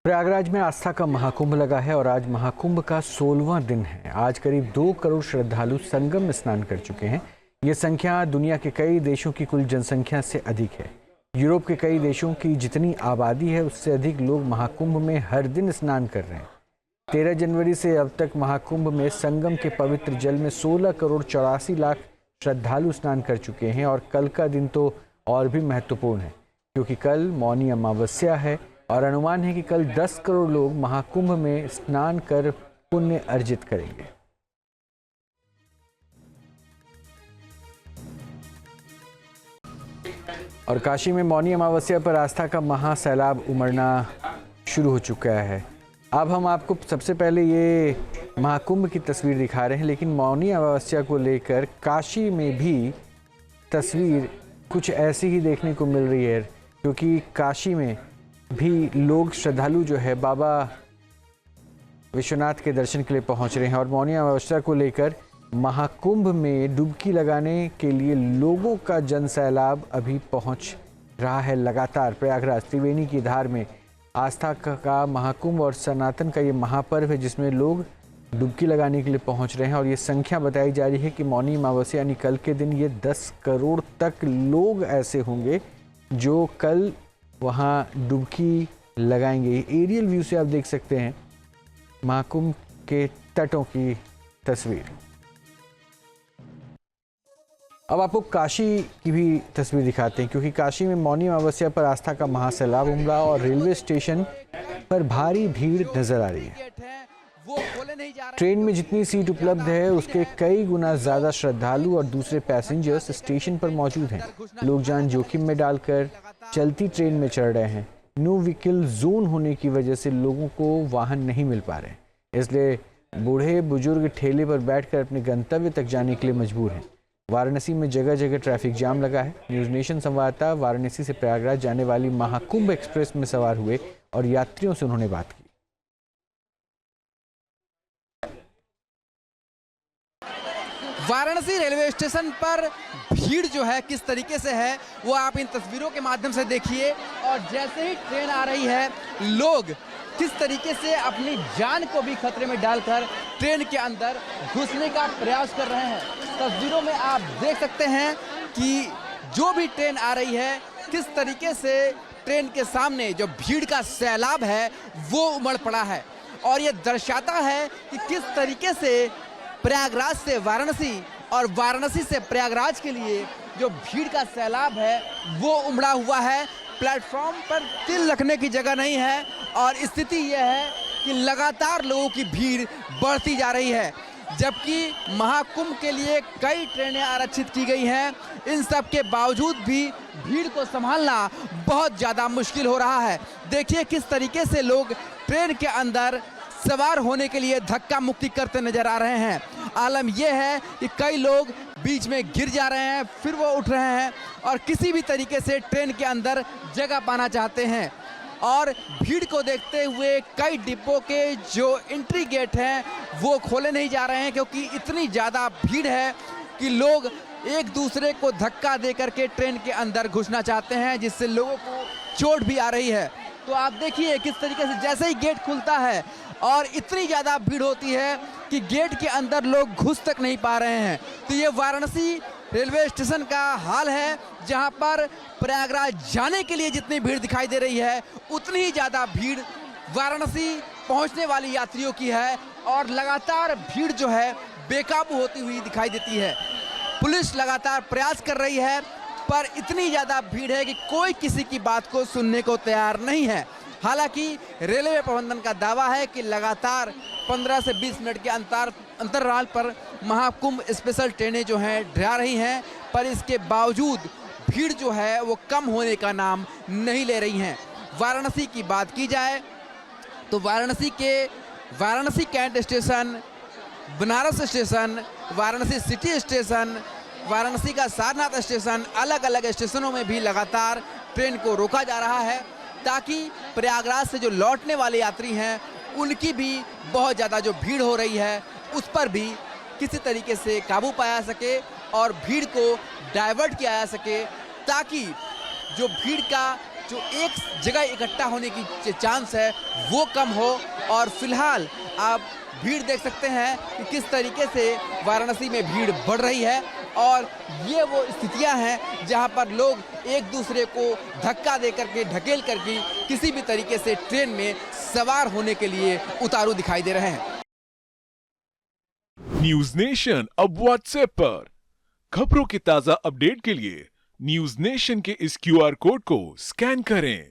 प्रयागराज में आस्था का महाकुंभ लगा है और आज महाकुंभ का 16वां दिन है। आज करीब 2 करोड़ श्रद्धालु संगम में स्नान कर चुके हैं। ये संख्या दुनिया के कई देशों की कुल जनसंख्या से अधिक है। यूरोप के कई देशों की जितनी आबादी है उससे अधिक लोग महाकुंभ में हर दिन स्नान कर रहे हैं। 13 जनवरी से अब तक महाकुंभ में संगम के पवित्र जल में 16 करोड़ 84 लाख श्रद्धालु स्नान कर चुके हैं और कल का दिन तो और भी महत्वपूर्ण है क्योंकि कल मौनी अमावस्या है और अनुमान है कि कल 10 करोड़ लोग महाकुंभ में स्नान कर पुण्य अर्जित करेंगे। और काशी में मौनी अमावस्या पर आस्था का महासैलाब उमड़ना शुरू हो चुका है। अब हम आपको सबसे पहले ये महाकुंभ की तस्वीर दिखा रहे हैं, लेकिन मौनी अमावस्या को लेकर काशी में भी तस्वीर कुछ ऐसी ही देखने को मिल रही है क्योंकि काशी में भी लोग श्रद्धालु जो है बाबा विश्वनाथ के दर्शन के लिए पहुंच रहे हैं और मौनी अमावस्या को लेकर महाकुंभ में डुबकी लगाने के लिए लोगों का जनसैलाब अभी पहुंच रहा है। लगातार प्रयागराज त्रिवेणी की धार में आस्था का महाकुंभ और सनातन का ये महापर्व है जिसमें लोग डुबकी लगाने के लिए पहुंच रहे हैं और ये संख्या बताई जा रही है कि मौनी अमावस्या यानी कल के दिन ये 10 करोड़ तक लोग ऐसे होंगे जो कल वहाँ डुबकी लगाएंगे। एरियल व्यू से आप देख सकते हैं महाकुंभ के तटों की तस्वीर। अब आपको काशी की भी तस्वीर दिखाते हैं क्योंकि काशी में मौनी अमावस्या पर आस्था का महासैलाब उमड़ा और रेलवे स्टेशन पर भारी भीड़ नजर आ रही है। ट्रेन में जितनी सीट उपलब्ध है उसके कई गुना ज्यादा श्रद्धालु और दूसरे पैसेंजर्स स्टेशन पर मौजूद हैं। लोग जान जोखिम में डालकर चलती ट्रेन में चढ़ रहे हैं। नो व्हीकल जोन होने की वजह से लोगों को वाहन नहीं मिल पा रहे, इसलिए बूढ़े बुजुर्ग ठेले पर बैठकर अपने गंतव्य तक जाने के लिए मजबूर हैं। वाराणसी में जगह जगह ट्रैफिक जाम लगा है। न्यूज़ नेशन संवाददाता वाराणसी से प्रयागराज जाने वाली महाकुंभ एक्सप्रेस में सवार हुए और यात्रियों से उन्होंने बात की। वाराणसी रेलवे स्टेशन पर भीड़ जो है किस तरीके से है वो आप इन तस्वीरों के माध्यम से देखिए। और जैसे ही ट्रेन आ रही है लोग किस तरीके से अपनी जान को भी खतरे में डालकर ट्रेन के अंदर घुसने का प्रयास कर रहे हैं। तस्वीरों में आप देख सकते हैं कि जो भी ट्रेन आ रही है किस तरीके से ट्रेन के सामने जो भीड़ का सैलाब है वो उमड़ पड़ा है और ये दर्शाता है कि किस तरीके से प्रयागराज से वाराणसी और वाराणसी से प्रयागराज के लिए जो भीड़ का सैलाब है वो उमड़ा हुआ है। प्लेटफॉर्म पर तिल रखने की जगह नहीं है और स्थिति यह है कि लगातार लोगों की भीड़ बढ़ती जा रही है, जबकि महाकुंभ के लिए कई ट्रेनें आरक्षित की गई हैं। इन सब के बावजूद भी भीड़ को संभालना बहुत ज़्यादा मुश्किल हो रहा है। देखिए किस तरीके से लोग ट्रेन के अंदर सवार होने के लिए धक्का मुक्की करते नजर आ रहे हैं। आलम यह है कि कई लोग बीच में गिर जा रहे हैं, फिर वो उठ रहे हैं और किसी भी तरीके से ट्रेन के अंदर जगह पाना चाहते हैं। और भीड़ को देखते हुए कई डिब्बों के जो एंट्री गेट हैं वो खोले नहीं जा रहे हैं क्योंकि इतनी ज़्यादा भीड़ है कि लोग एक दूसरे को धक्का दे करके ट्रेन के अंदर घुसना चाहते हैं, जिससे लोगों को चोट भी आ रही है। तो आप देखिए किस तरीके से जैसे ही गेट खुलता है और इतनी ज़्यादा भीड़ होती है कि गेट के अंदर लोग घुस तक नहीं पा रहे हैं। तो ये वाराणसी रेलवे स्टेशन का हाल है जहां पर प्रयागराज जाने के लिए जितनी भीड़ दिखाई दे रही है उतनी ही ज़्यादा भीड़ वाराणसी पहुंचने वाली यात्रियों की है और लगातार भीड़ जो है बेकाबू होती हुई दिखाई देती है। पुलिस लगातार प्रयास कर रही है पर इतनी ज़्यादा भीड़ है कि कोई किसी की बात को सुनने को तैयार नहीं है। हालांकि रेलवे प्रबंधन का दावा है कि लगातार 15 से 20 मिनट के अंतराल पर महाकुंभ स्पेशल ट्रेनें जो हैं डरा रही हैं, पर इसके बावजूद भीड़ जो है वो कम होने का नाम नहीं ले रही हैं। वाराणसी की बात की जाए तो Varanasi cantt station, Banaras station, Varanasi city station, Varanasi का सारनाथ स्टेशन, अलग अलग स्टेशनों में भी लगातार ट्रेन को रोका जा रहा है ताकि प्रयागराज से जो लौटने वाले यात्री हैं उनकी भी बहुत ज़्यादा जो भीड़ हो रही है उस पर भी किसी तरीके से काबू पाया सके और भीड़ को डाइवर्ट किया जा सके ताकि जो भीड़ का जो एक जगह इकट्ठा होने की चांस है वो कम हो। और फिलहाल आप भीड़ देख सकते हैं कि किस तरीके से वाराणसी में भीड़ बढ़ रही है और ये वो स्थितियां हैं जहां पर लोग एक दूसरे को धक्का दे करके ढकेल करके किसी भी तरीके से ट्रेन में सवार होने के लिए उतारू दिखाई दे रहे हैं। न्यूज नेशन अब व्हाट्सएप पर खबरों के ताजा अपडेट के लिए न्यूज नेशन के इस क्यूआर कोड को स्कैन करें।